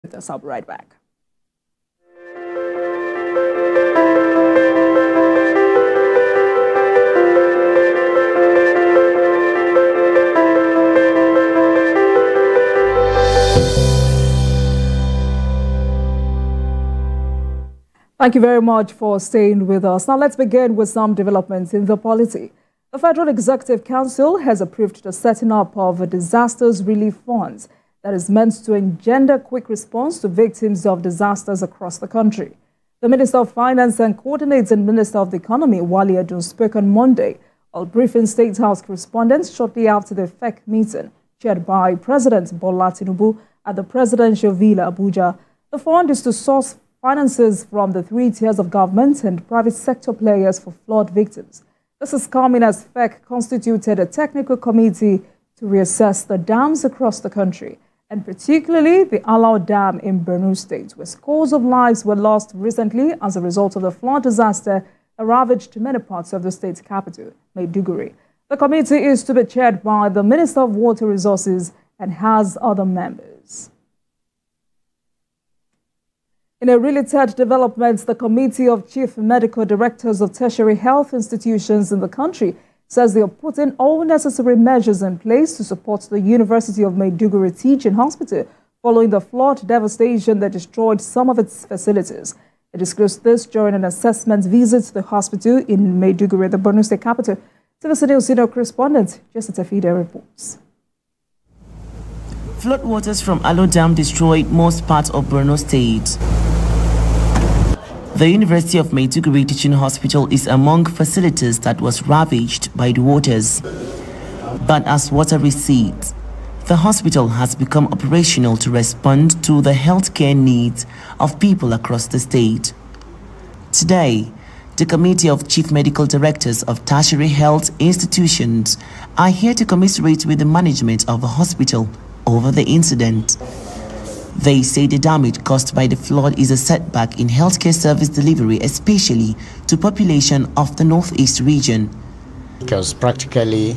with us. I'll be right back. Thank you very much for staying with us. Now let's begin with some developments in the polity. The Federal Executive Council has approved the setting up of a disasters relief fund that is meant to engender quick response to victims of disasters across the country. The Minister of Finance and Coordinating Minister of the Economy, Aliyu, spoke on Monday while briefing State House correspondents shortly after the FEC meeting chaired by President Bola Tinubu at the Presidential Villa, Abuja. The fund is to source finances from the 3 tiers of government and private sector players for flood victims. This is coming as FEC constituted a technical committee to reassess the dams across the country, and particularly the Aliyu Dam in Borno State, where scores of lives were lost recently as a result of the flood disaster that ravaged many parts of the state's capital, Maiduguri. The committee is to be chaired by the Minister of Water Resources and has other members. In a related development, the Committee of Chief Medical Directors of Tertiary Health Institutions in the country says they are putting all necessary measures in place to support the University of Maiduguri Teaching Hospital following the flood devastation that destroyed some of its facilities. It disclosed this during an assessment visit to the hospital in Maiduguri, the Borno State capital. TVC News senior correspondent Jessica Fide reports. Floodwaters from Aliyu Dam destroyed most parts of Borno State. The University of Maiduguri Teaching Hospital is among facilities that was ravaged by the waters. But as water recedes, the hospital has become operational to respond to the healthcare needs of people across the state. Today, the Committee of Chief Medical Directors of Tertiary Health Institutions are here to commiserate with the management of the hospital over the incident. They say the damage caused by the flood is a setback in healthcare service delivery, especially to population of the Northeast region. Because practically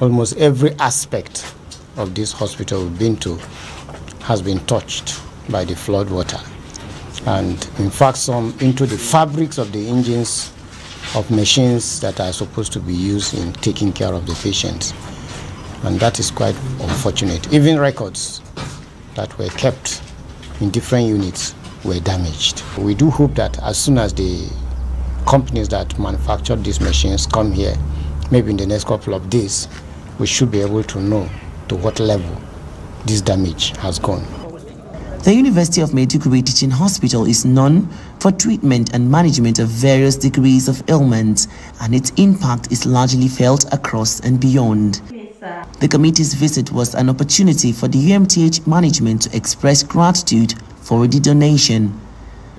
almost every aspect of this hospital we've been to has been touched by the flood water. And in fact, some into the fabrics of the engines of machines that are supposed to be used in taking care of the patients. And that is quite unfortunate. Even records that were kept in different units were damaged. We do hope that as soon as the companies that manufacture these machines come here, maybe in the next couple of days, we should be able to know to what level this damage has gone. The University of Maiduguri Teaching Hospital is known for treatment and management of various degrees of ailments, and its impact is largely felt across and beyond. The committee's visit was an opportunity for the UMTH management to express gratitude for the donation.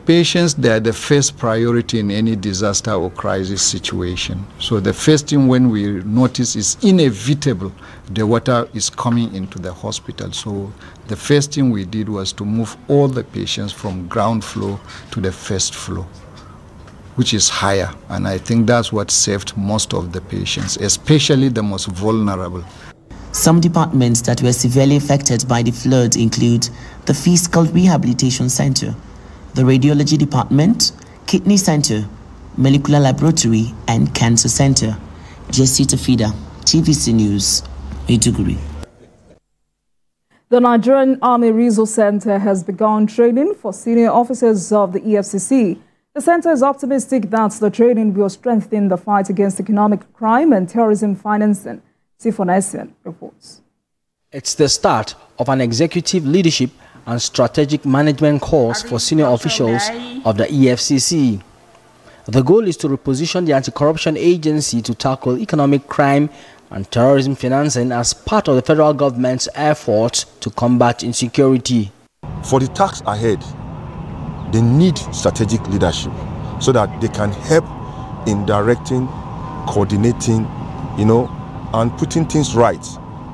Patients, they are the first priority in any disaster or crisis situation. So the first thing when we notice is inevitable, the water is coming into the hospital. So the first thing we did was to move all the patients from ground floor to the first floor, which is higher. And I think that's what saved most of the patients, especially the most vulnerable. Some departments that were severely affected by the flood include the Physical Rehabilitation Center, the Radiology Department, Kidney Center, Molecular Laboratory, and Cancer Center. Jessica Fide, TVC News, Maiduguri. The Nigerian Army Resource Center has begun training for senior officers of the EFCC. The center is optimistic that the training will strengthen the fight against economic crime and terrorism financing. Sifon Essien reports. It's the start of an executive leadership and strategic management course for senior officials of the EFCC. The goal is to reposition the anti-corruption agency to tackle economic crime and terrorism financing as part of the federal government's efforts to combat insecurity. For the task ahead, they need strategic leadership so that they can help in directing, coordinating, and putting things right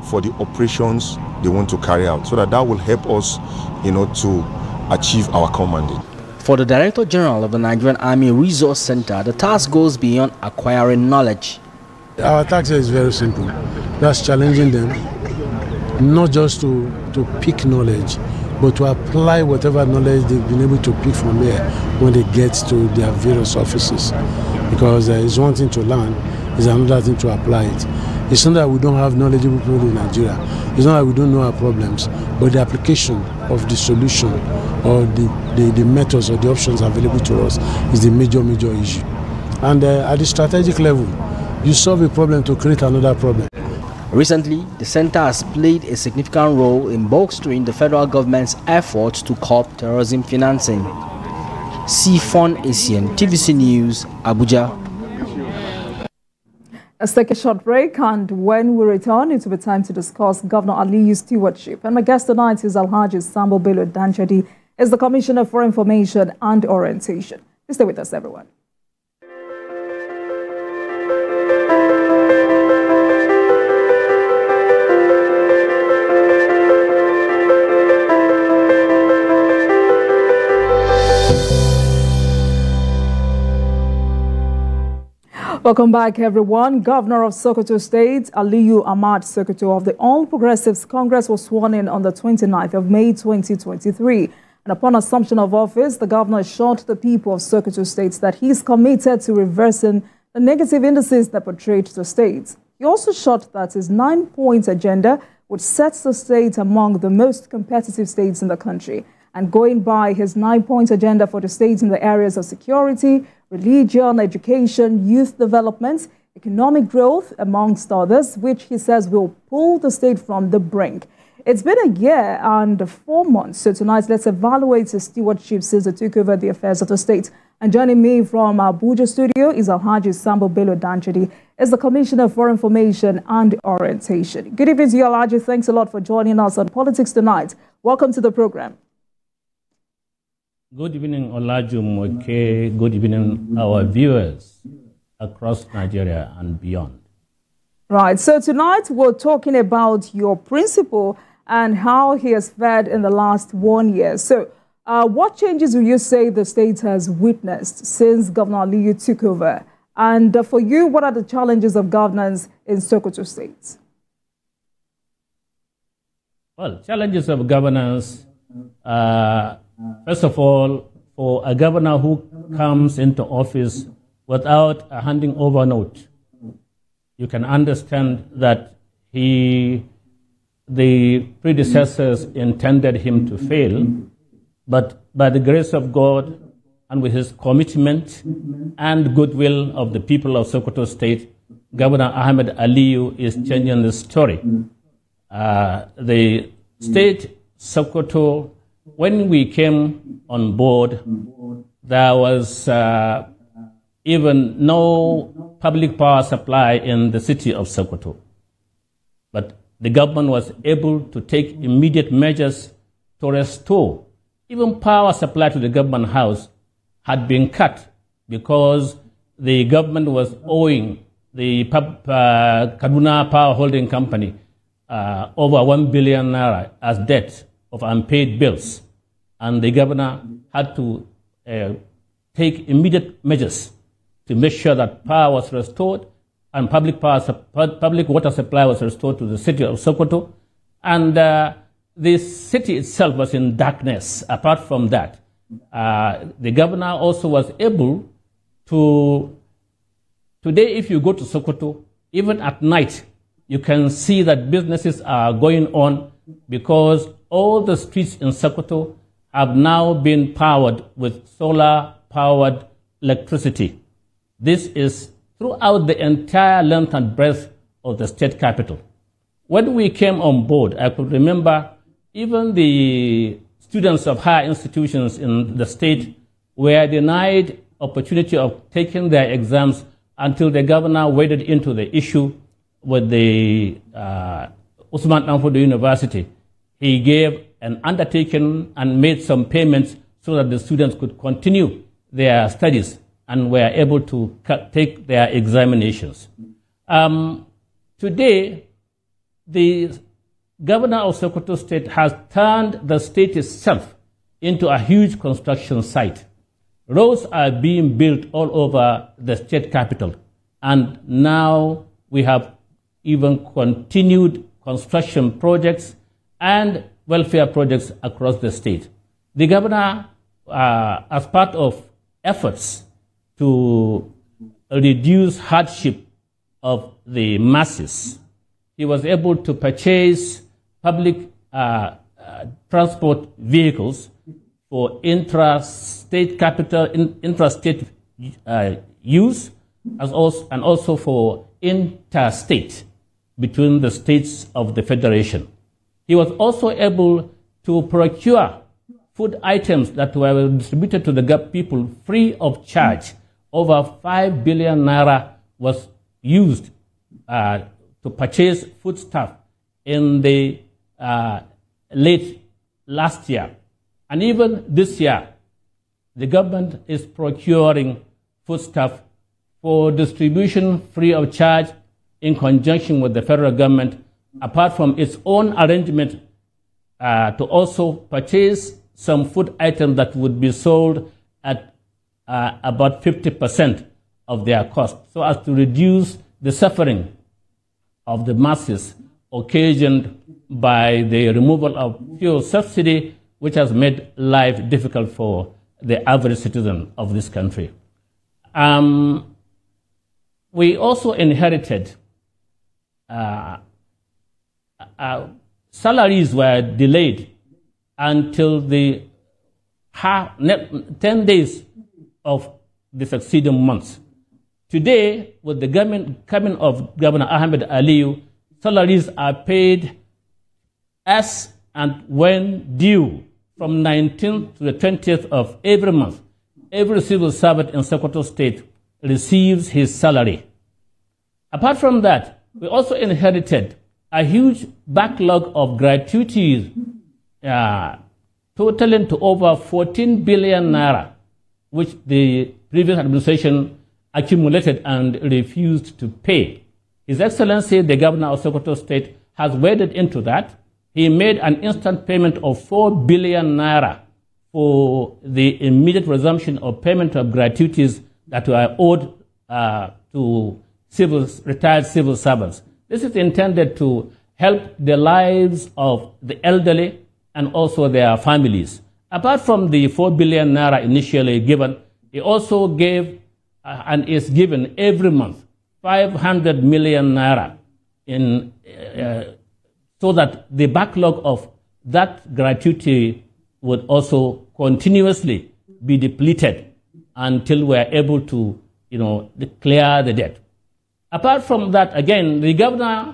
for the operations they want to carry out, so that will help us, to achieve our common mandate. For the Director General of the Nigerian Army Resource Center, the task goes beyond acquiring knowledge. Our task is very simple. That's challenging them, not just to pick knowledge, but to apply whatever knowledge they've been able to pick from here when they get to their various offices. Because it's one thing to learn, it's another thing to apply it. It's not that we don't have knowledgeable people in Nigeria. It's not that we don't know our problems, but the application of the solution or the methods or the options available to us is the major issue. And at the strategic level, you solve a problem to create another problem. Recently, the center has played a significant role in bolstering the federal government's efforts to curb terrorism financing. Sifon Asian, TVC News, Abuja. Let's take a short break, and when we return, it will be time to discuss Governor Aliyu's stewardship. And my guest tonight is Alhaji Sambo Bello Danjadi, is the Commissioner for Information and Orientation. Please stay with us, everyone. Welcome back, everyone. Governor of Sokoto State, Aliyu Ahmad Sokoto of the All Progressives Congress was sworn in on the 29th of May 2023. And upon assumption of office, the governor assured the people of Sokoto State that he is committed to reversing the negative indices that portrayed the state. He also assured that his 9-point agenda would set the state among the most competitive states in the country. And going by his 9-point agenda for the state in the areas of security, religion, education, youth development, economic growth, amongst others, which he says will pull the state from the brink. It's been a year and 4 months, so tonight let's evaluate his stewardship since he took over the affairs of the state. And joining me from Abuja studio is Alhaji Sambo Bello Danjadi, is the Commissioner for Information and Orientation. Good evening to you, Alhaji. Thanks a lot for joining us on Politics Tonight. Welcome to the program. Good evening, Olaju Moke. Good evening, our viewers across Nigeria and beyond. Right. So tonight we're talking about your principal and how he has fared in the last 1 year. So what changes will you say the state has witnessed since Governor Aliyu took over? And for you, what are the challenges of governance in Sokoto State? Well, challenges of governance, first of all, for a governor who comes into office without a handing over note, you can understand that the predecessors intended him to fail, but by the grace of God and with his commitment and goodwill of the people of Sokoto State, Governor Ahmed Aliyu is changing the story. The state, Sokoto, when we came on board, there was even no public power supply in the city of Sokoto. But the government was able to take immediate measures to restore. Even power supply to the government house had been cut because the government was owing the Kaduna Power Holding Company over 1 billion naira as debt of unpaid bills. And the governor had to take immediate measures to make sure that power was restored and public water supply was restored to the city of Sokoto. And the city itself was in darkness. Apart from that, the governor also was able to, today if you go to Sokoto, even at night, you can see that businesses are going on because all the streets in Sokoto have now been powered with solar-powered electricity. This is throughout the entire length and breadth of the state capital. When we came on board, I could remember even the students of higher institutions in the state were denied opportunity of taking their exams until the governor waded into the issue with the Usman Danfodio University. He gave an undertaking and made some payments so that the students could continue their studies and were able to take their examinations. Today, the governor of Sokoto State has turned the state itself into a huge construction site. Roads are being built all over the state capital, and now we have even continued construction projects, and welfare projects across the state. The governor, as part of efforts to reduce hardship of the masses, he was able to purchase public transport vehicles for intrastate use, and also for interstate between the states of the Federation. He was also able to procure food items that were distributed to the people free of charge. Over 5 billion naira was used to purchase foodstuff in the late last year. And even this year, the government is procuring foodstuff for distribution free of charge in conjunction with the federal government, apart from its own arrangement to also purchase some food items that would be sold at about 50% of their cost, so as to reduce the suffering of the masses occasioned by the removal of fuel subsidy, which has made life difficult for the average citizen of this country. We also inherited salaries were delayed until the 10 days of the succeeding months. Today, with the coming of Governor Ahmed Aliyu, salaries are paid as and when due from 19th to the 20th of every month. Every civil servant in Sokoto State receives his salary. Apart from that, we also inherited a huge backlog of gratuities totaling to over 14 billion naira, which the previous administration accumulated and refused to pay. His Excellency, the Governor of Sokoto State, has waded into that. He made an instant payment of 4 billion naira for the immediate resumption of payment of gratuities that were owed to retired civil servants. This is intended to help the lives of the elderly and also their families. Apart from the 4 billion naira initially given, he also gave and is given every month 500 million naira so that the backlog of that gratuity would also continuously be depleted until we are able to, clear the debt. Apart from that, again, the governor,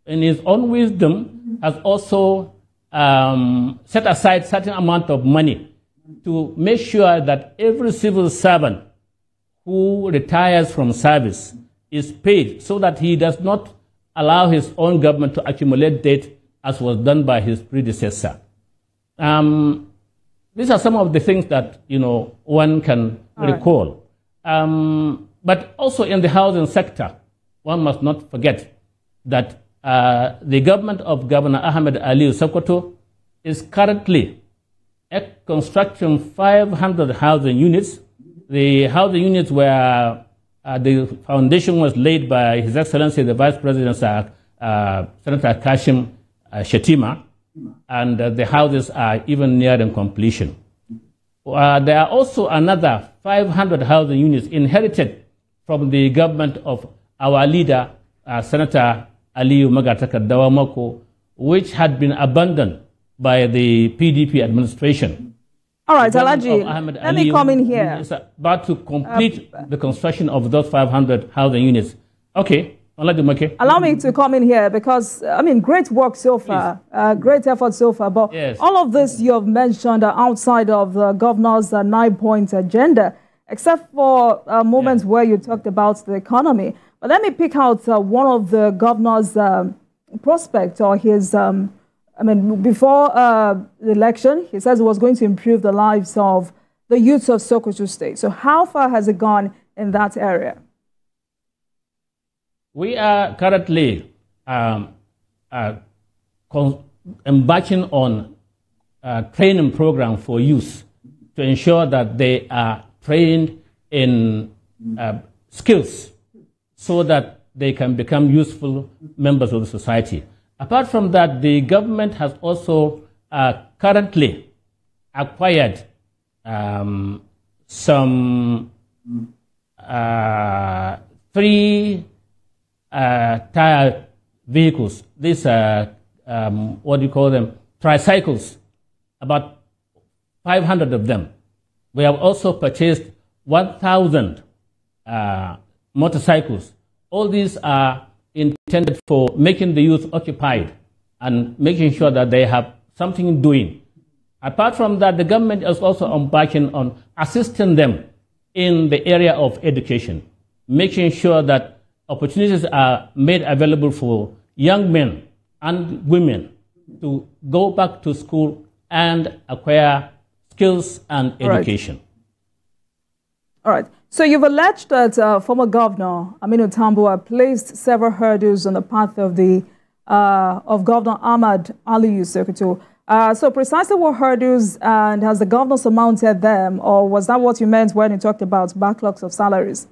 in his own wisdom, has also set aside certain amount of money to make sure that every civil servant who retires from service is paid, so that he does not allow his own government to accumulate debt as was done by his predecessor. These are some of the things that one can recall. But also in the housing sector, one must not forget that the government of Governor Ahmed Aliyu Sokoto is currently constructing 500 housing units. The housing units were, the foundation was laid by His Excellency the Vice President, Senator Kashim Shetima, and the houses are even nearing completion. There are also another 500 housing units inherited from the government of our leader, Senator Aliyu Dawamako, which had been abandoned by the PDP administration. All right, Alaji, let me come in here. Is about to complete the construction of those 500 housing units. Okay, allow me to come in here because, great work so far, great effort so far. But yes, all of this you have mentioned are outside of the governor's 9-point agenda, except for moments where you talked about the economy. But let me pick out one of the governor's prospects or his, before the election, he says it was going to improve the lives of the youths of Sokoto State. So how far has it gone in that area? We are currently embarking on a training program for youth to ensure that they are trained in skills so that they can become useful members of the society. Apart from that, the government has also currently acquired some 3-tire vehicles. These are, what do you call them, tricycles, about 500 of them. We have also purchased 1,000 motorcycles. All these are intended for making the youth occupied and making sure that they have something doing. Apart from that, the government is also embarking on assisting them in the area of education, making sure that opportunities are made available for young men and women to go back to school and acquire skills and education. All right. So you've alleged that former Governor Aminu Tambuwal placed several hurdles on the path of Governor Ahmad Aliyu Sokoto. So precisely what hurdles, and has the governor surmounted them, or was that what you meant when you talked about backlogs of salaries?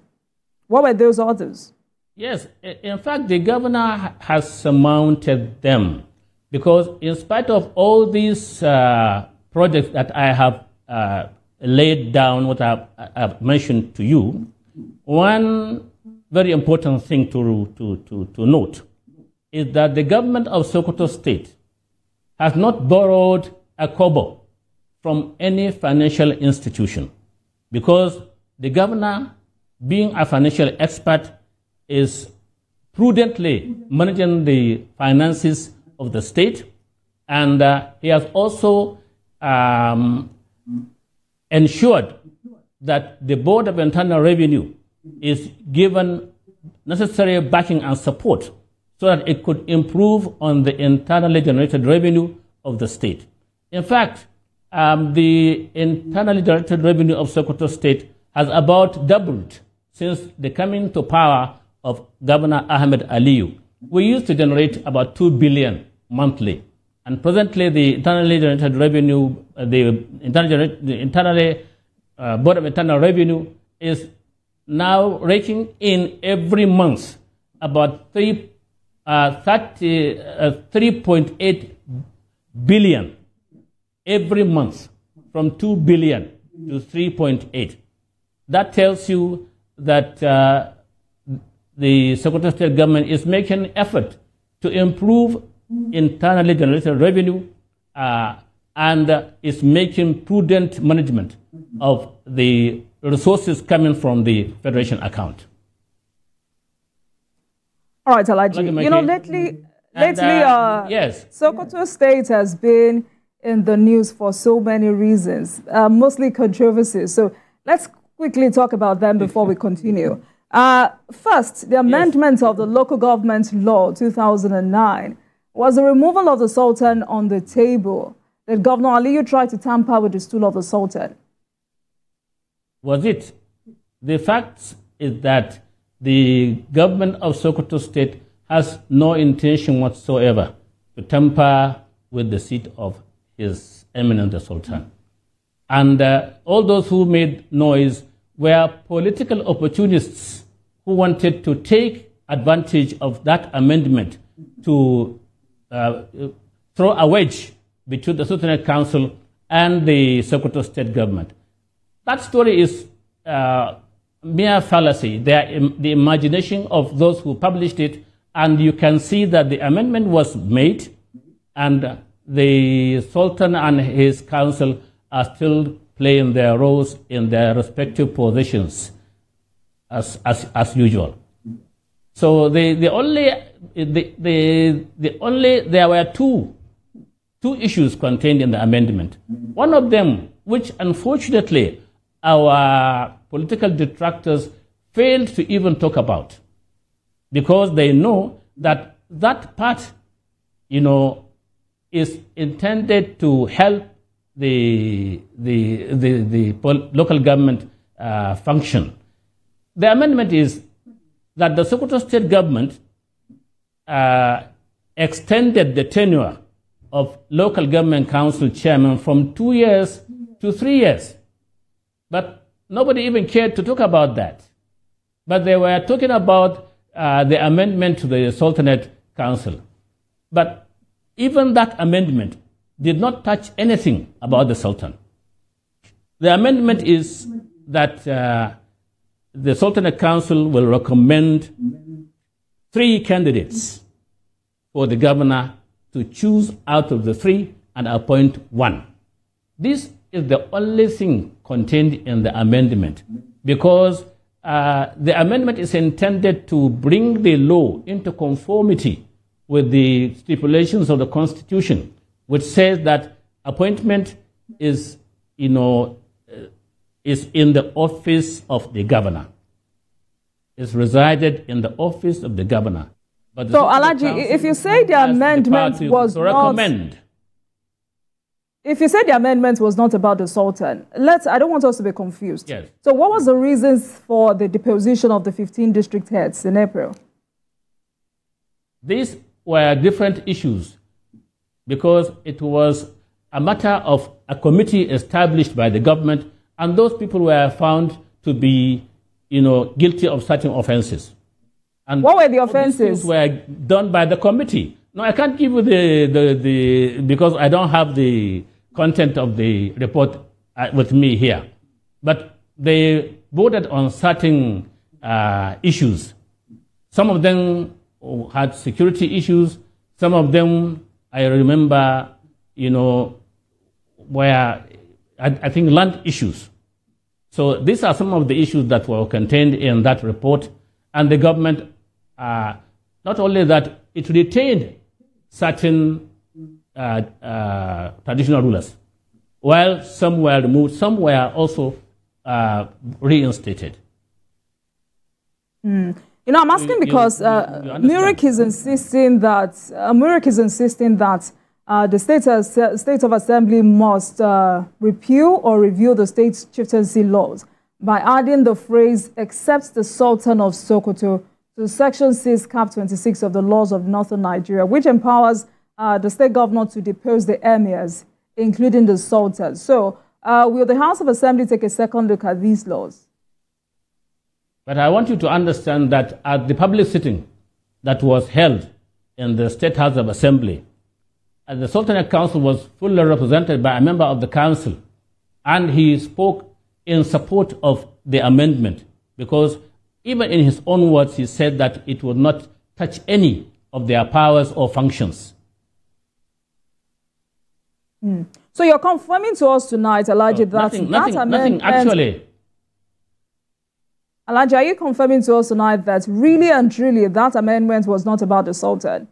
What were those others? Yes, in fact, the governor has surmounted them, because in spite of all these projects that I have laid down, what I've mentioned to you, one very important thing to note is that the government of Sokoto State has not borrowed a kobo from any financial institution, because the governor, being a financial expert, is prudently managing the finances of the state, and he has also ensured that the Board of Internal Revenue is given necessary backing and support so that it could improve on the internally generated revenue of the state. In fact, the internally generated revenue of Sokoto State has about doubled since the coming to power of Governor Ahmed Aliyu. We used to generate about 2 billion monthly, and presently the internally generated revenue, the internally Board of Internal Revenue is now raking in every month about 3.8 billion every month, from 2 billion to 3.8. That tells you that the Sokoto State government is making an effort to improve internally generated revenue and is making prudent management of the resources coming from the Federation account. All right, Aliyu. You know, lately, yes, Sokoto State has been in the news for so many reasons, mostly controversies. So let's quickly talk about them before we continue. First, the amendment of the Local Government Law 2009 was the removal of the Sultan on the table. That Governor Aliyu tried to tamper with the stool of the Sultan. Was it? The fact is that the government of Sokoto State has no intention whatsoever to tamper with the seat of His Eminence the Sultan. And all those who made noise were political opportunists who wanted to take advantage of that amendment to throw a wedge between the Sultanate Council and the Sokoto State government. That story is mere fallacy. The imagination of those who published it, and you can see that the amendment was made, and the Sultan and his council are still playing their roles in their respective positions as usual. So there were two issues contained in the amendment. One of them, which unfortunately our political detractors failed to even talk about, because they know that that part, you know, is intended to help the local government function. The amendment is that the Sokoto State government extended the tenure of local government council chairman from 2 years to 3 years. But nobody even cared to talk about that. But they were talking about the amendment to the Sultanate Council. But even that amendment did not touch anything about the Sultan. The amendment is that the Sultanate Council will recommend 3 candidates for the governor to choose out of the 3 and appoint 1. This is the only thing contained in the amendment, because the amendment is intended to bring the law into conformity with the stipulations of the Constitution, which says that appointment is, is in the office of the governor. It's resided in the office of the governor. But so, Alaji, if you say the amendment was not... If you said the amendment was not about the Sultan, I don't want us to be confused. Yes. So what was the reasons for the deposition of the 15 district heads in April? These were different issues because it was a matter of a committee established by the government, and those people were found to be, guilty of certain offenses. And what were the offenses? These things were done by the committee. No, I can't give you because I don't have the content of the report with me here. But they voted on certain issues. Some of them had security issues. Some of them, I remember, were, I think, land issues. So these are some of the issues that were contained in that report. And the government, not only that, it retained certain traditional rulers, while some were removed, some were also reinstated. I'm asking because Murik is insisting that the State of Assembly must repeal or review the state's chieftaincy laws by adding the phrase "except the Sultan of Sokoto" to Section 6, Cap 26 of the laws of Northern Nigeria, which empowers the state governor to depose the emirs, including the Sultan. So, will the House of Assembly take a second look at these laws? But I want you to understand that at the public sitting that was held in the State House of Assembly, the Sultanate Council was fully represented by a member of the council, and he spoke in support of the amendment, because even in his own words, he said that it would not touch any of their powers or functions. So you're confirming to us tonight, Alaji, that amendment... Nothing, actually. Alaji, are you confirming to us tonight that really and truly that amendment was not about the Sultan?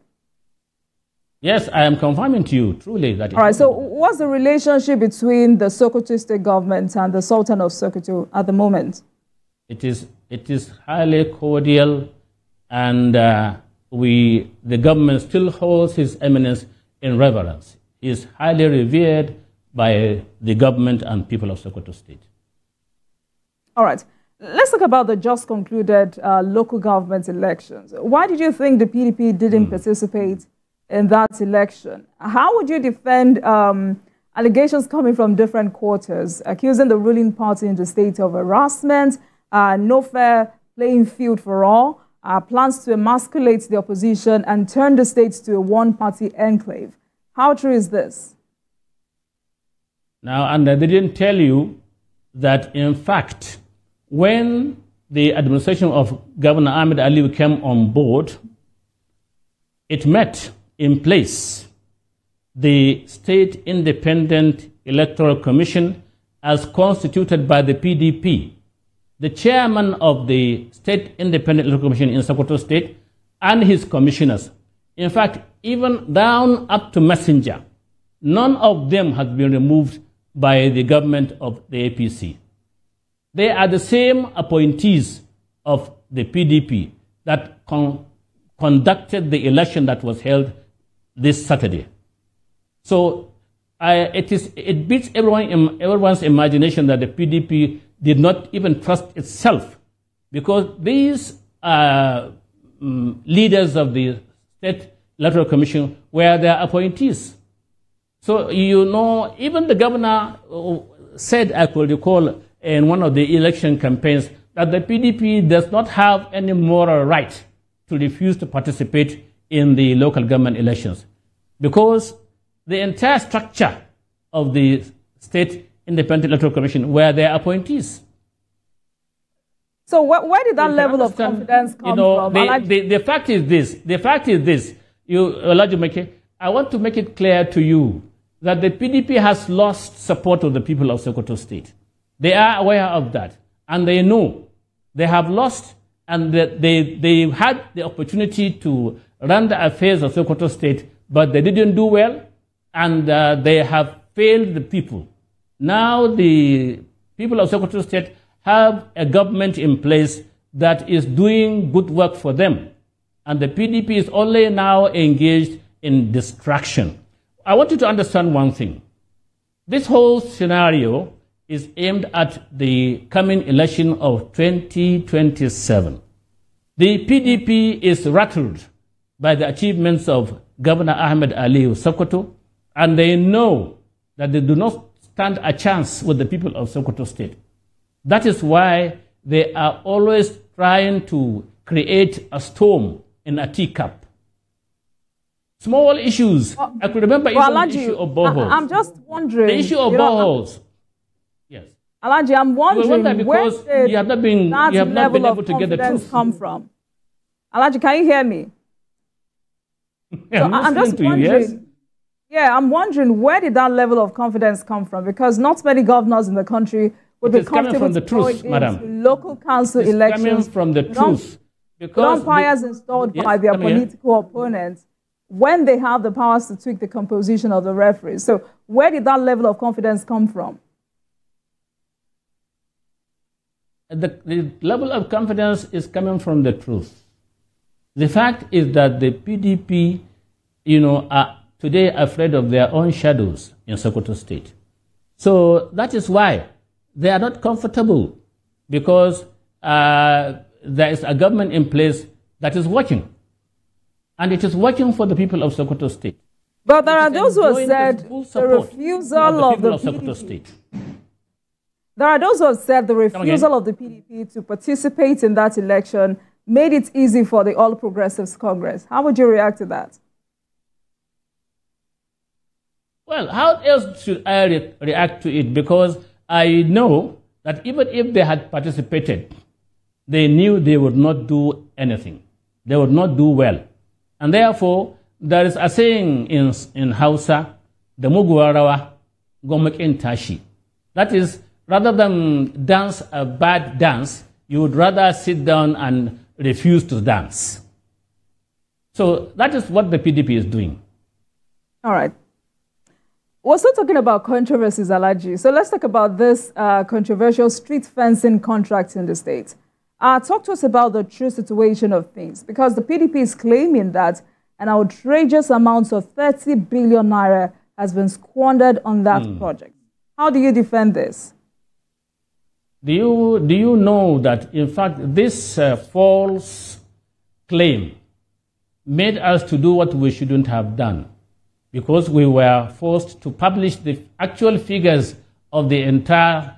Yes, I am confirming to you, truly, that it All right, so what's the relationship between the Sokoto state government and the Sultan of Sokoto at the moment? It is highly cordial, and the government still holds His Eminence in reverence. He is highly revered by the government and people of Sokoto State. All right. Let's talk about the just concluded local government elections. Why did you think the PDP didn't participate in that election? How would you defend allegations coming from different quarters, accusing the ruling party in the state of harassment, no fair playing field for all, plans to emasculate the opposition and turn the state to a one-party enclave? How true is this? Now, and they didn't tell you that, in fact, when the administration of Governor Ahmed Aliyu came on board, it met in place the State Independent Electoral Commission as constituted by the PDP, the chairman of the State Independent Electoral Commission in Sokoto State, and his commissioners. In fact, even down up to messenger, none of them has been removed by the government of the APC. They are the same appointees of the PDP that conducted the election that was held this Saturday. So it beats everyone's imagination that the PDP did not even trust itself, because these leaders of the State Electoral Commission were their appointees. So, even the governor said, I could recall, in one of the election campaigns, that the PDP does not have any moral right to refuse to participate in the local government elections, because the entire structure of the State Independent Electoral Commission were their appointees. So where did that level of confidence come from? The fact is this, I want to make it clear to you that the PDP has lost support of the people of Sokoto State. They are aware of that, and they know they have lost, and they had the opportunity to run the affairs of Sokoto State, but they didn't do well, and they have failed the people. Now the people of Sokoto State have a government in place that is doing good work for them. And the PDP is only now engaged in distraction. I want you to understand one thing. This whole scenario is aimed at the coming election of 2027. The PDP is rattled by the achievements of Governor Ahmed Aliyu Sokoto, and they know that they do not stand a chance with the people of Sokoto State. That is why they are always trying to create a storm in a teacup. Small issues. I could remember even the issue of boreholes. I'm just wondering. The issue of boreholes. Yes. Alaji, I'm wondering because where you have not been able to get the truth come from. Alaji, can you hear me? Yeah, so I'm just wondering. Yes? Yeah, I'm wondering where did that level of confidence come from? Because not many governors in the country would be comfortable to go into local council elections. Coming from the truth. Because umpires installed by their political opponents when they have the powers to tweak the composition of the referees. So where did that level of confidence come from? The level of confidence is coming from the truth. The fact is that the PDP, are today afraid of their own shadows in Sokoto State. So that is why they are not comfortable, because there is a government in place that is working. And it is working for the people of Sokoto State. But there are those who have said the refusal of the Sokoto State. There are those who have said the refusal of the PDP to participate in that election made it easy for the All Progressives Congress. How would you react to that? Well, how else should I react to it? Because I know that even if they had participated, they knew they would not do anything. They would not do well. And therefore, there is a saying in Hausa, the Muguwarawa Gomek Intashi. That is, rather than dance a bad dance, you would rather sit down and refuse to dance. So that is what the PDP is doing. All right. We're still talking about controversies, Alaji. So let's talk about this controversial street fencing contract in the state. Talk to us about the true situation of things, because the PDP is claiming that an outrageous amount of 30 billion naira has been squandered on that project. How do you defend this? Do you know that, in fact, this false claim made us to do what we shouldn't have done, because we were forced to publish the actual figures of the entire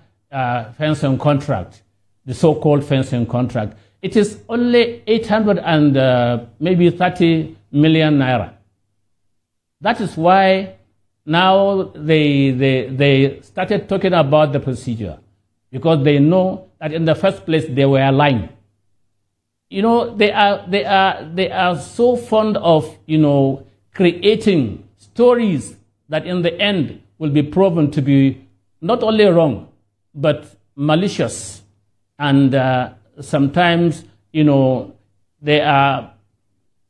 fencing contract, the so-called fencing contract. It is only 800 and maybe 30 million naira. That is why now they started talking about the procedure, because they know that in the first place they were lying. They are so fond of creating stories that in the end will be proven to be not only wrong but malicious. And sometimes, they are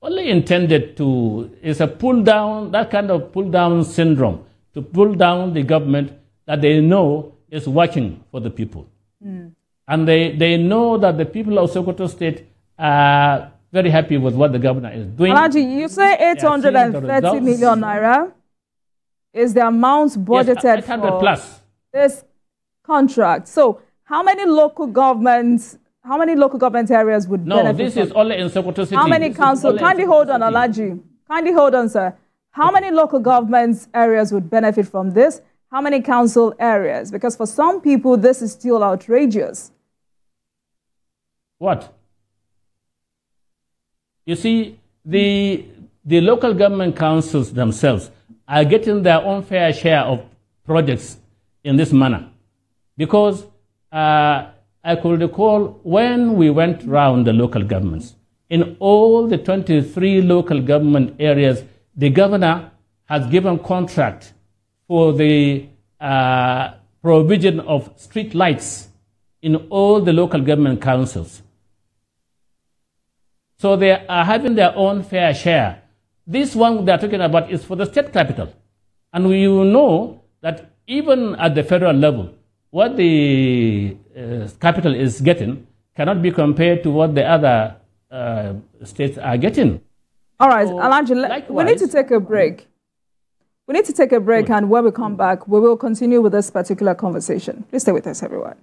only intended to, it's a pull down, that kind of pull down syndrome, to pull down the government that they know is working for the people. And they know that the people of Sokoto State are very happy with what the governor is doing. Alaji, you say 830 million naira is the amount budgeted for plus this contract. So how many local government areas would benefit? No, this is only in Sokoto City. How many council? Kindly hold on, Alaji. Kindly hold on, sir. How many local government areas would benefit from this? How many council areas? Because for some people, this is still outrageous. What? You see, the local government councils themselves are getting their own fair share of projects in this manner. Because I could recall when we went around the local governments, in all the 23 local government areas, the governor has given contract for the provision of street lights in all the local government councils. So they are having their own fair share. This one they're talking about is for the state capital. And we know that even at the federal level, what the capital is getting cannot be compared to what the other states are getting. All right, so, Aliyu, we need to take a break. We need to take a break, and when we come back, we will continue with this particular conversation. Please stay with us, everyone.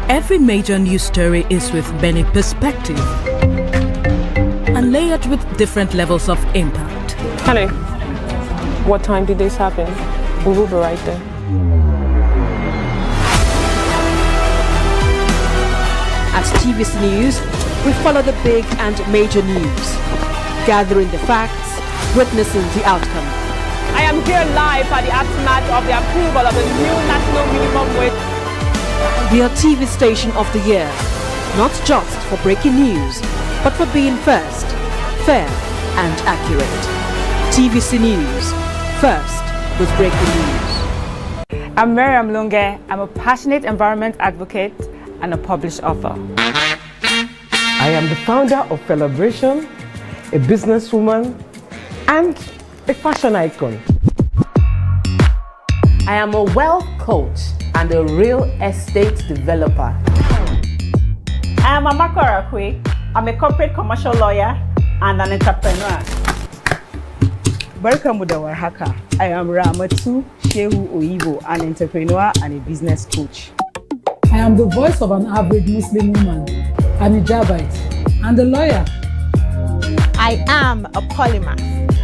Every major news story is with many perspectives and layered with different levels of impact. Hello. What time did this happen? We will be right there. At TVC News, we follow the big and major news, gathering the facts, witnessing the outcome. I am here live at the aftermath of the approval of the new national minimum wage. We are TV Station of the Year, not just for breaking news, but for being first, fair and accurate. TVC News, first with breaking news. I'm Miriam Lunge. I'm a passionate environment advocate and a published author. I am the founder of Celebration, a businesswoman, and a fashion icon. I am a wealth coach and a real estate developer. I am Amako Arakwe. I'm a corporate commercial lawyer and an entrepreneur. Barkamu da warhaka. I am Ramatu Shehu Oyibo, an entrepreneur and a business coach. I am the voice of an average Muslim woman, an hijabite, and a lawyer. I am a polymath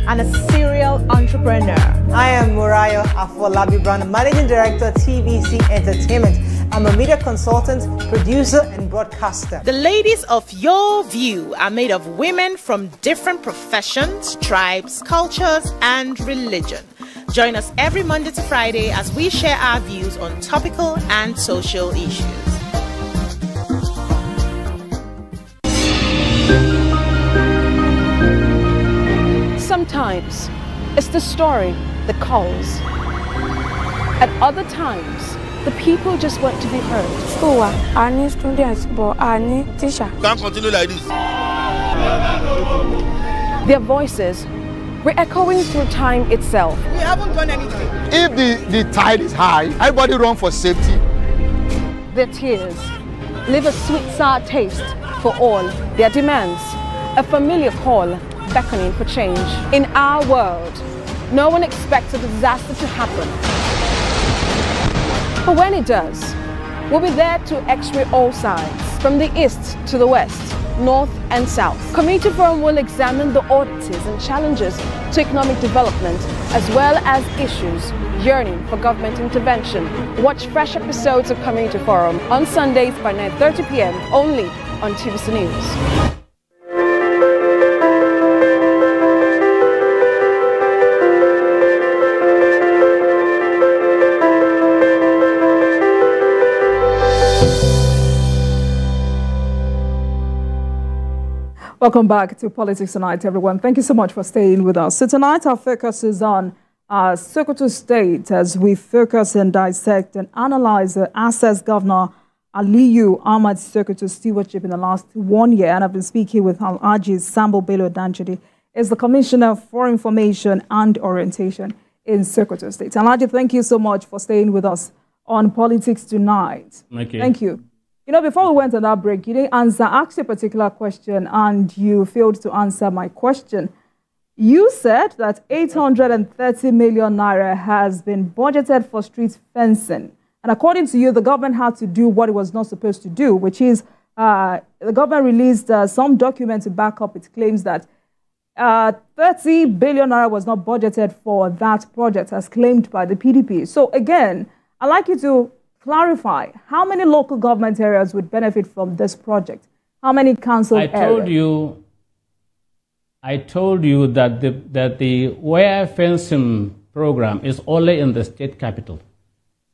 and a serial entrepreneur. I am Murayo Afolabi Brown, Managing Director, TVC Entertainment. I'm a media consultant, producer, and broadcaster. The ladies of Your View are made of women from different professions, tribes, cultures, and religion. Join us every Monday to Friday as we share our views on topical and social issues. Sometimes it's the story that calls. At other times, the people just want to be heard. Oh, I need students, but I need teacher. Can't continue like this. Their voices re-echoing through time itself. We haven't done anything. If the tide is high, everybody run for safety. Their tears leave a sweet sour taste for all. Their demands, a familiar call beckoning for change. In our world, no one expects a disaster to happen. But when it does, we'll be there to x-ray all sides, from the east to the west, north and south. Community Forum will examine the oddities and challenges to economic development, as well as issues yearning for government intervention. Watch fresh episodes of Community Forum on Sundays by 9:30 p.m. only on TVC News. Welcome back to Politics Tonight, everyone. Thank you so much for staying with us. So tonight our focus is on Sokoto State as we focus and dissect and analyze the assets Governor Aliyu Ahmad's Sokoto stewardship in the last 1 year. And I've been speaking with Alhaji Sambo Bello Danjadi, is the Commissioner for Information and Orientation in Sokoto State. Alhaji, thank you so much for staying with us on Politics Tonight. Okay. Thank you. You know, before we went on that break, you didn't ask a particular question and you failed to answer my question. You said that 830 million naira has been budgeted for street fencing. And according to you, the government had to do what it was not supposed to do, which is the government released some documents to back up its claims that 30 billion naira was not budgeted for that project as claimed by the PDP. So again, I'd like you to clarify how many local government areas would benefit from this project? How many council areas? I told you that the wire fencing program is only in the state capital,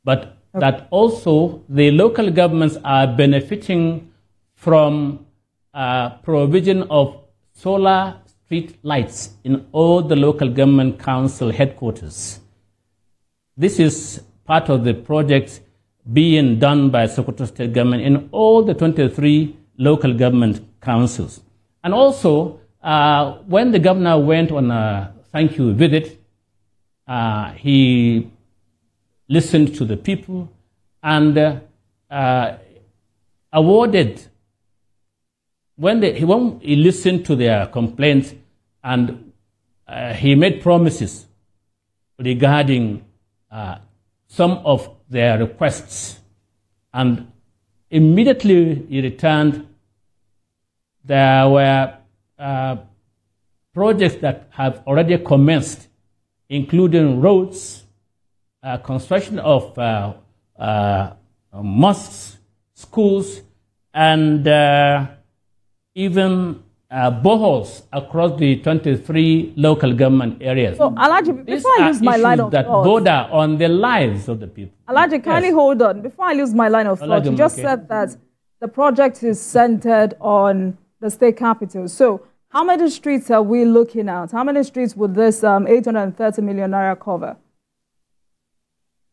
but that also the local governments are benefiting from provision of solar street lights in all the local government council headquarters. This is part of the project being done by Sokoto state government in all the 23 local government councils. And also, when the governor went on a thank you visit, he listened to the people and awarded, when he listened to their complaints, and he made promises regarding some of their requests, and immediately he returned. There were projects that have already commenced, including roads, construction of mosques, schools, and even boreholes across the 23 local government areas. So, Alaji, before I lose my line of that thought, border on the lives of the people. Alaji, kindly hold on. Before I lose my line of thought, you just said that the project is centered on the state capital. So, how many streets are we looking at? How many streets would this 830 million naira cover?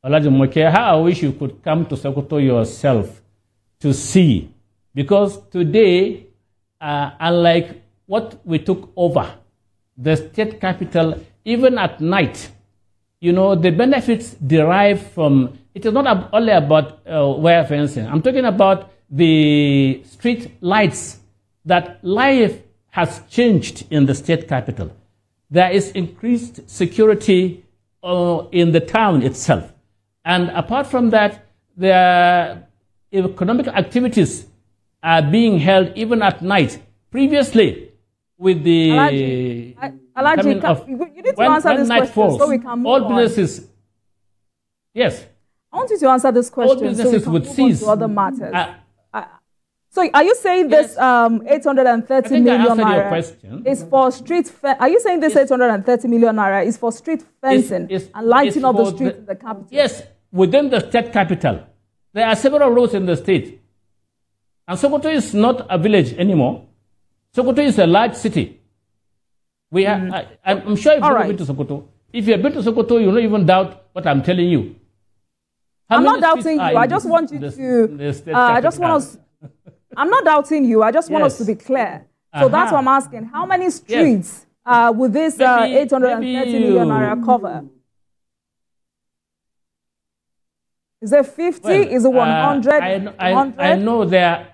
Alaji Moke, how I wish you could come to Sokoto yourself to see. Because today, unlike what we took over, the state capital, even at night, you know, the benefits derived from, it is not only about wire fencing. I'm talking about the street lights, that life has changed in the state capital. There is increased security in the town itself. And apart from that, the economic activities are being held even at night. Previously, with the Alaji, you need to answer this question falls, so we can move all on. businesses, yes. I want you to answer this question so we can move on to other matters. So are you saying this 830 million naira is for street are you saying this 830 million naira is for street fencing and lighting up the streets in the capital? Yes, within the state capital. There are several roads in the state. And Sokoto is not a village anymore. Sokoto is a large city. We are, I'm sure if you've been to Sokoto, if you've been to Sokoto, you don't even doubt what I'm telling you. I'm not doubting you. I just want you to, I just want us, I'm not doubting you. I just want us to be clear. So that's what I'm asking. How many streets would this 830 million naira cover? Is it 50? Is it 100? I know there.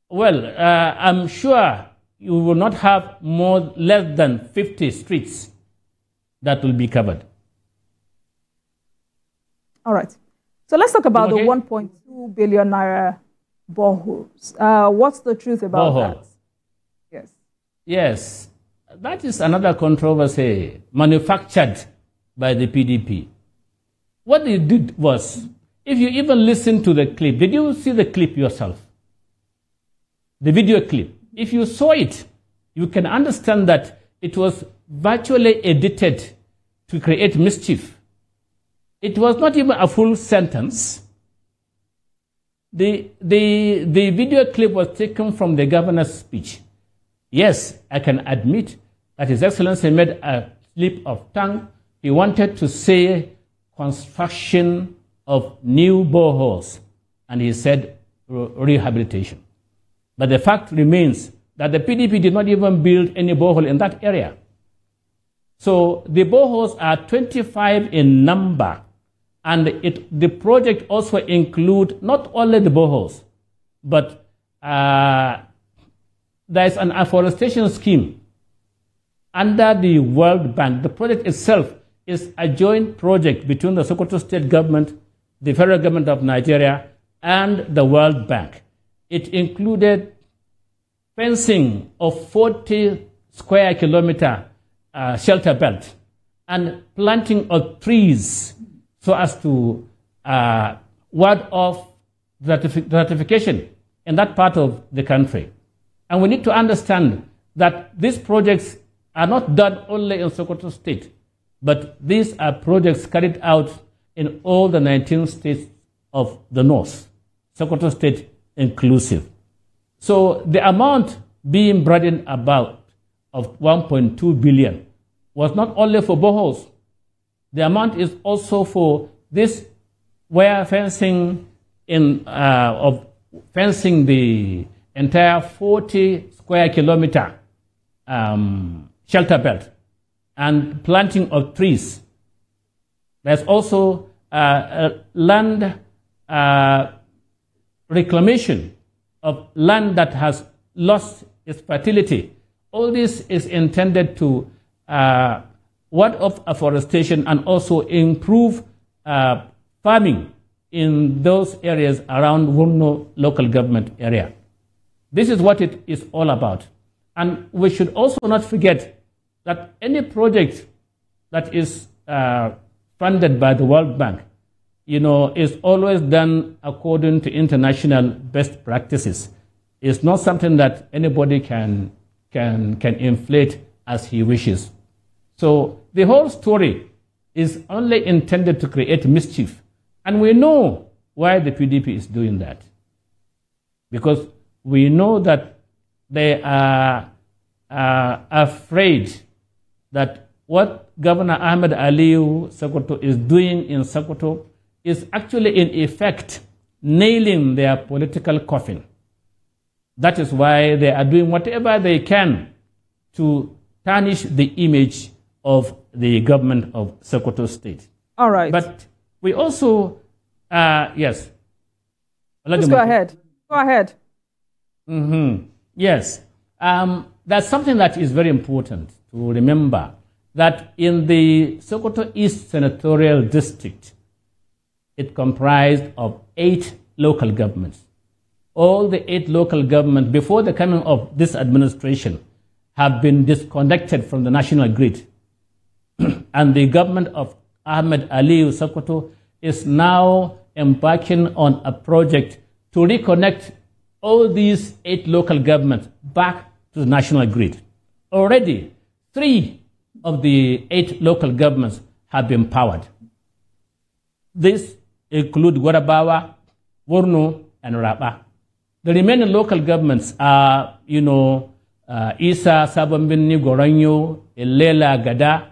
Well, I'm sure you will not have less than 50 streets that will be covered. All right. So let's talk about the 1.2 billion naira boreholes. What's the truth about that? Yes. Yes. That is another controversy manufactured by the PDP. What they did was, if you even listen to the clip, did you see the clip yourself? The video clip. If you saw it, you can understand that it was virtually edited to create mischief. It was not even a full sentence. The video clip was taken from the governor's speech. Yes, I can admit that His Excellency made a slip of tongue. He wanted to say construction of new boreholes, and he said rehabilitation. But the fact remains that the PDP did not even build any borehole in that area. So the boreholes are 25 in number, and the project also includes not only the boreholes, but there is an afforestation scheme under the World Bank. The project itself is a joint project between the Sokoto state government, the federal government of Nigeria, and the World Bank. It included fencing of 40 square kilometer shelter belt and planting of trees so as to ward off ratification in that part of the country. And we need to understand that these projects are not done only in Sokoto State, but these are projects carried out in all the 19 states of the North, Sokoto State inclusive. So the amount being burdened about of 1.2 billion was not only for boreholes. The amount is also for this wire fencing of fencing the entire 40 square kilometer shelter belt and planting of trees. There's also land reclamation of land that has lost its fertility. All this is intended to ward off afforestation and also improve farming in those areas around Wurno local government area. This is what it is all about. And we should also not forget that any project that is funded by the World Bank, is always done according to international best practices. It's not something that anybody can inflate as he wishes. So the whole story is only intended to create mischief. And we know why the PDP is doing that. Because we know that they are afraid that what Governor Ahmed Aliyu Sokoto is doing in Sokoto is actually in effect nailing their political coffin. That is why they are doing whatever they can to tarnish the image of the government of Sokoto State. All right. But we also, yes. Let's go ahead. Go ahead. Yes. That's something that is very important to remember, that in the Sokoto East Senatorial District, it comprised of 8 local governments. All the 8 local governments, before the coming of this administration, have been disconnected from the national grid. And the government of Ahmed Aliyu Sokoto is now embarking on a project to reconnect all these 8 local governments back to the national grid. Already, 3 of the 8 local governments have been powered. This include Gwarabawa, Wurno, and Raba. The remaining local governments are, Isa, Sabambini, Goranyo, Ilela, Gada.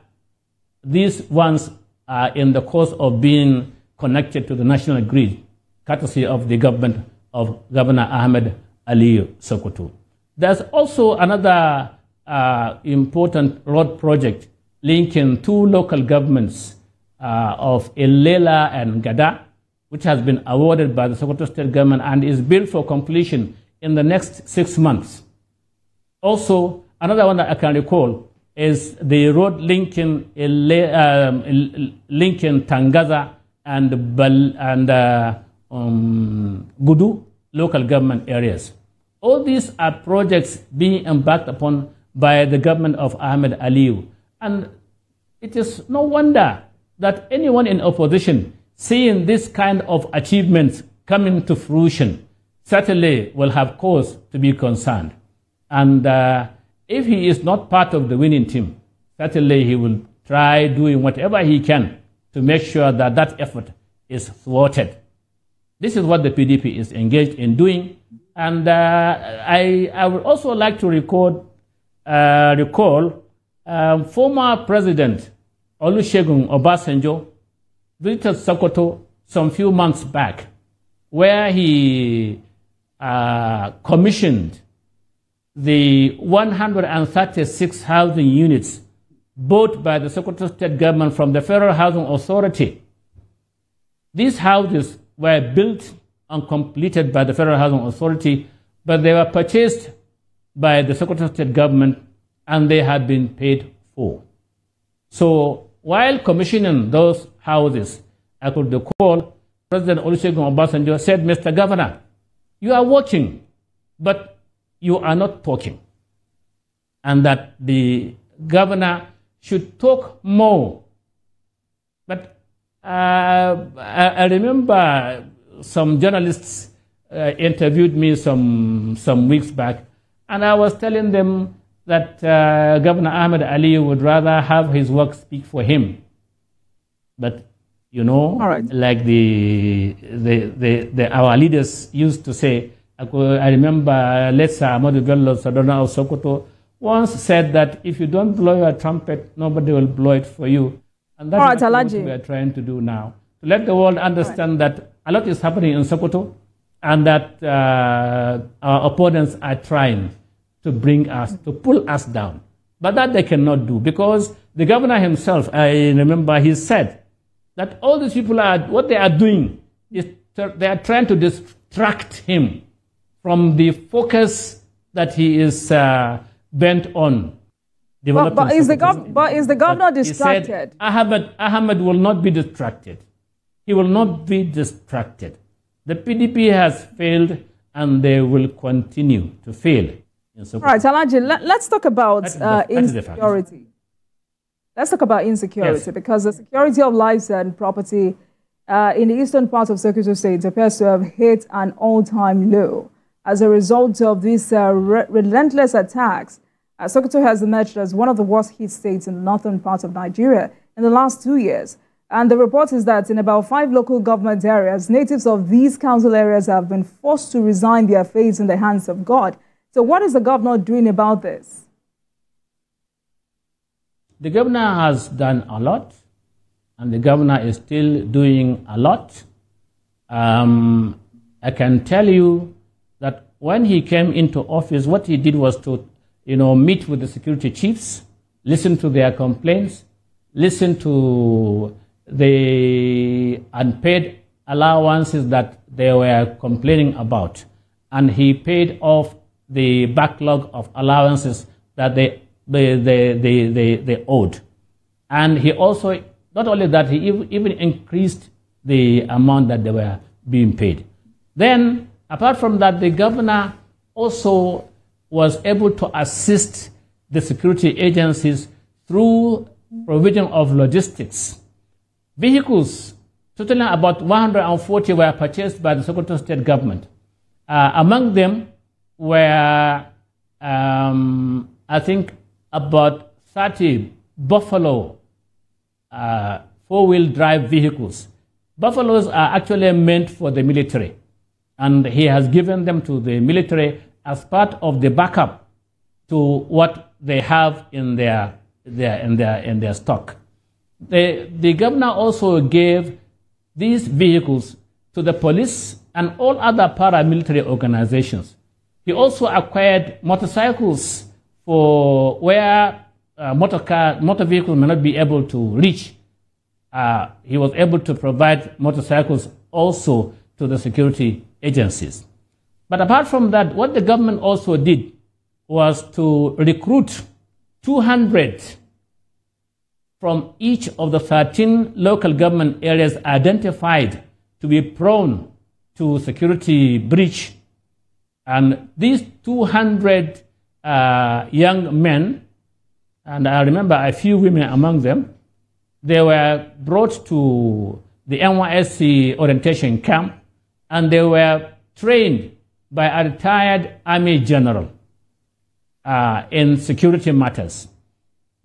These ones are in the course of being connected to the national grid, courtesy of the government of Governor Ahmed Aliyu Sokoto. There's also another important road project linking 2 local governments of Ilela and Gada, which has been awarded by the Sokoto State government and is built for completion in the next 6 months. Also, another one that I can recall is the road linking Tangaza and Gudu local government areas. All these are projects being embarked upon by the government of Ahmed Aliyu. And it is no wonder that anyone in opposition seeing this kind of achievements coming to fruition certainly will have cause to be concerned. And if he is not part of the winning team, certainly he will try doing whatever he can to make sure that that effort is thwarted. This is what the PDP is engaged in doing. And I would also like to recall former President Olusegun Obasanjo visited Sokoto some few months back, where he commissioned the 136 housing units bought by the Sokoto State government from the Federal Housing Authority. These houses were built and completed by the Federal Housing Authority, but they were purchased by the Sokoto State government and they had been paid for. So while commissioning those houses, I could recall President Olusegun Obasanjo said, "Mr. Governor, you are working, but you are not talking, and that the governor should talk more. But I remember some journalists interviewed me some weeks back, and I was telling them that Governor Ahmed Aliyu would rather have his work speak for him. But you know, like our leaders used to say, I remember Letsa Ahmadu Bello Sadona of Sokoto once said that if you don't blow your trumpet, nobody will blow it for you. And that's what we are trying to do now. To let the world understand that a lot is happening in Sokoto, and that our opponents are trying to bring us, to pull us down. But that they cannot do, because the governor himself, I remember he said that all these people what they are doing is they are trying to distract him from the focus that he is bent on. But is the governor distracted? He said, Ahmed will not be distracted. He will not be distracted. The PDP has failed, and they will continue to fail. All right, Alaji, let's talk about insecurity. Let's talk about insecurity, because the security of lives and property in the eastern part of Sokoto State appears to have hit an all-time low. As a result of these relentless attacks, Sokoto has emerged as one of the worst hit states in the northern part of Nigeria in the last 2 years. And the report is that in about 5 local government areas, natives of these council areas have been forced to resign their fates in the hands of God. So what is the governor doing about this? The governor has done a lot, and the governor is still doing a lot. I can tell you that when he came into office, what he did was to, meet with the security chiefs, listen to their complaints, listen to the unpaid allowances that they were complaining about, and he paid off the backlog of allowances that they owed. And he also, not only that, he even increased the amount that they were being paid. Then, apart from that, the governor also was able to assist the security agencies through provision of logistics. Vehicles, totaling about 140, were purchased by the Sokoto state government. Among them were, I think, about 30 Buffalo four-wheel drive vehicles. Buffaloes are actually meant for the military, and he has given them to the military as part of the backup to what they have in their stock. The governor also gave these vehicles to the police and all other paramilitary organizations. He also acquired motorcycles for where motor vehicles may not be able to reach. He was able to provide motorcycles also to the security agencies. But apart from that, what the government also did was to recruit 200 from each of the 13 local government areas identified to be prone to security breach. And these 200 young men, and I remember a few women among them, they were brought to the NYSC orientation camp, and they were trained by a retired army general in security matters.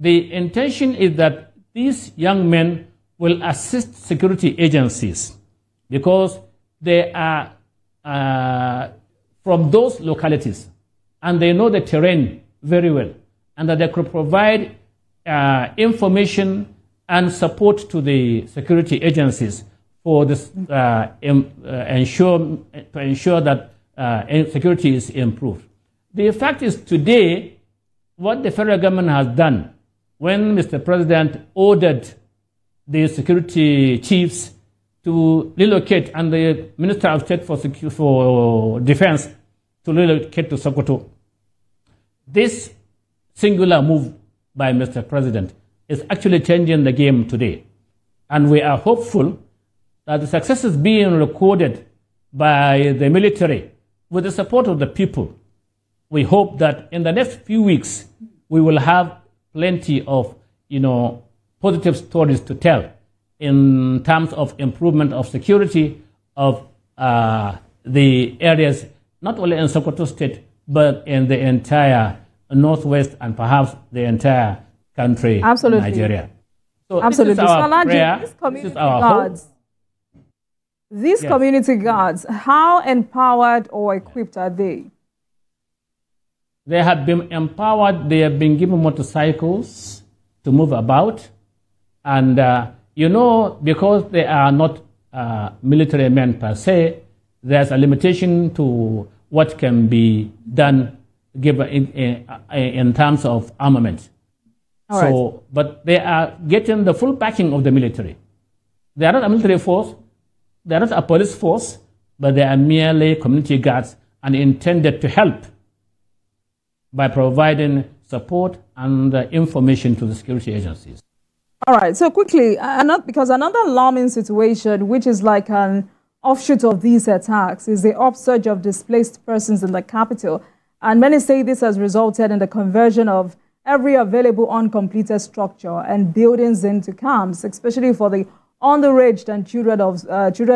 The intention is that these young men will assist security agencies because they are from those localities and they know the terrain very well, and that they could provide information and support to the security agencies for this, ensure that security is improved. The fact is today, what the federal government has done, when Mr. President ordered the security chiefs to relocate and the Minister of State for Defense to relocate to Sokoto, this singular move by Mr. President is actually changing the game today. And we are hopeful that the successes being recorded by the military with the support of the people we hope that in the next few weeks, we will have plenty of, positive stories to tell in terms of improvement of security of the areas, not only in Sokoto State, but in the entire Northwest and perhaps the entire country, absolutely. Nigeria. So absolutely. This is our prayer. These community this is our guards, hope. These Yes. community guards, how empowered or equipped are they? They have been empowered. They have been given motorcycles to move about. And, because they are not military men per se, there's a limitation to what can be done given in terms of armament. All so, right. But they are getting the full backing of the military. They are not a military force. They are not a police force, but they are merely community guards and intended to help by providing support and information to the security agencies. All right, so quickly, because another alarming situation, which is like an offshoot of these attacks, is the upsurge of displaced persons in the capital. And many say this has resulted in the conversion of every available uncompleted structure and buildings into camps, especially for the underaged and children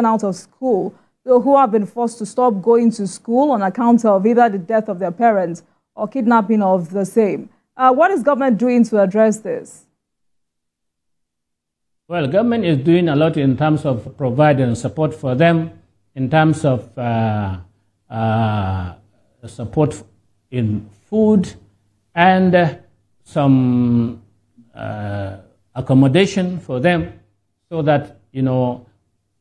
out of school, who have been forced to stop going to school on account of either the death of their parents or kidnapping of the same. What is government doing to address this? Well, government is doing a lot in terms of providing support for them, in terms of support in food and some accommodation for them, so that,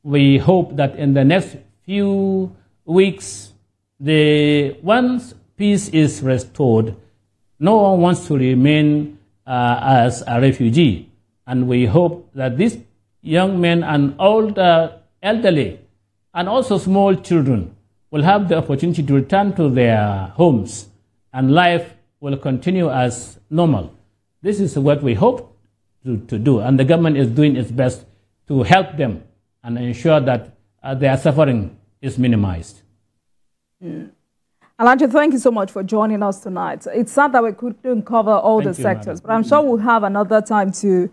we hope that in the next few weeks, once peace is restored, no one wants to remain as a refugee. And we hope that these young men and older, elderly, and also small children will have the opportunity to return to their homes, and life will continue as normal. This is what we hope to do, and the government is doing its best to help them and ensure that their suffering is minimized. Aliyu, thank you so much for joining us tonight. It's sad that we couldn't cover all the sectors, but I'm sure we'll have another time to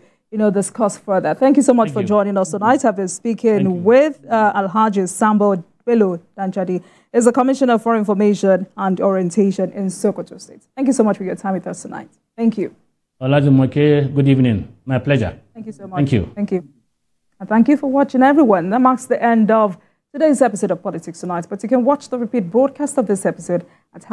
discuss further. Thank you so much for joining us tonight. I've been speaking with Alhaji Sambo Bello Danchadi, is the Commissioner for Information and Orientation in Sokoto State. Thank you so much for your time with us tonight. Thank you. Olajumoke, good evening. My pleasure. Thank you so much. Thank you. Thank you. And thank you for watching, everyone. That marks the end of today's episode of Politics Tonight, but you can watch the repeat broadcast of this episode at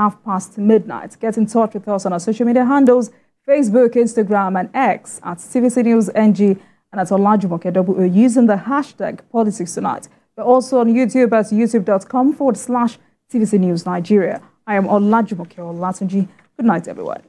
midnight. Get in touch with us on our social media handles, Facebook, Instagram, and X at TVC News NG and at Olajumoke using the hashtag Politics Tonight. We're also on YouTube at youtube.com/TVC News Nigeria. I am Olajumoke Olatunji. Good night, everyone.